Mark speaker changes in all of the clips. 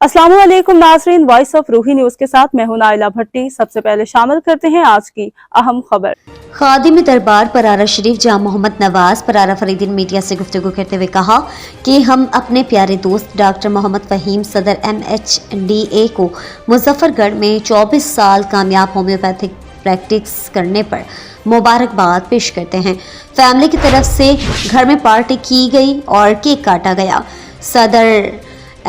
Speaker 1: अस्सलाम वालेकुम नाज़रीन, वॉइस ऑफ रूही न्यूज के साथ मैं हूं नाइला भट्टी। सबसे पहले शामिल करते हैं आज की अहम खबर।
Speaker 2: खादिम दरबार परारा शरीफ जहाँ मोहम्मद नवाज परारा फरीदीन मीडिया से गुफ्तगू करते हुए कहा कि हम अपने प्यारे दोस्त डॉक्टर मोहम्मद फ़हीम सदर MHDA को मुजफ्फरगढ़ में 24 साल कामयाब होम्योपैथिक प्रैक्टिस करने पर मुबारकबाद पेश करते हैं। फैमिली की तरफ से घर में पार्टी की गई और केक काटा गया। सदर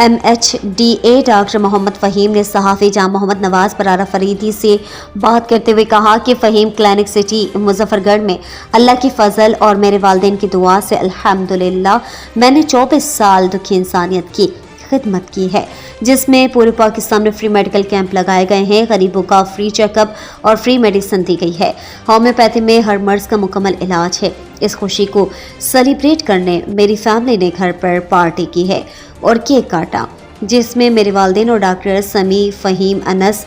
Speaker 2: MHDA डॉक्टर मोहम्मद फ़हीम ने सहाफ़ी जहाँ मोहम्मद नवाज परारा फरीदी से बात करते हुए कहा कि फ़हीम क्लिनिक सिटी मुजफ्फरगढ़ में अल्लाह की फ़ज़ल और मेरे वालिदैन की दुआ से अल्हम्दुलिल्लाह मैंने 24 साल दुखी इंसानियत की खिदमत की है, जिसमें पूरे पाकिस्तान में फ्री मेडिकल कैंप लगाए गए हैं। गरीबों का फ्री चेकअप और फ्री मेडिसिन दी गई है। होम्योपैथी में हर मर्ज का मुकम्मल इलाज है। इस खुशी को सेलिब्रेट करने मेरी फैमिली ने घर पर पार्टी की है और केक काटा, जिसमें मेरे वालिदैन और डॉक्टर समी फ़हीम, अनस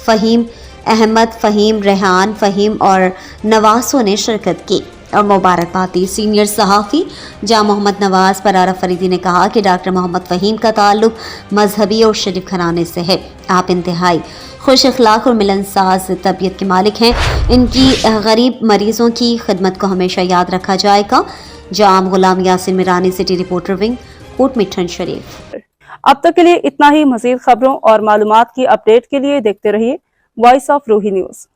Speaker 2: फ़हीम, अहमद फ़हीम, रेहान फ़हीम और नवासों ने शिरकत की और मुबारकबाद दी। सीनियर सहाफ़ी जहाँ मोहम्मद नवाज परारा फरीदी ने कहा कि डॉक्टर मोहम्मद फ़हीम का ताल्लुक मजहबी और शरीफ घराने से है। आप इंतहाई खुश अखलाक और मिलनसाज तबीयत के मालिक हैं। इनकी गरीब मरीजों की खिदमत को हमेशा याद रखा जाएगा। Jam Ghulam Yasin Mirani, city reporter wing, Kot Mithan Sharif.
Speaker 1: अब तक के लिए इतना ही। मजीद खबरों और मालूमात की अपडेट के लिए देखते रहिए वॉइस ऑफ रूही न्यूज।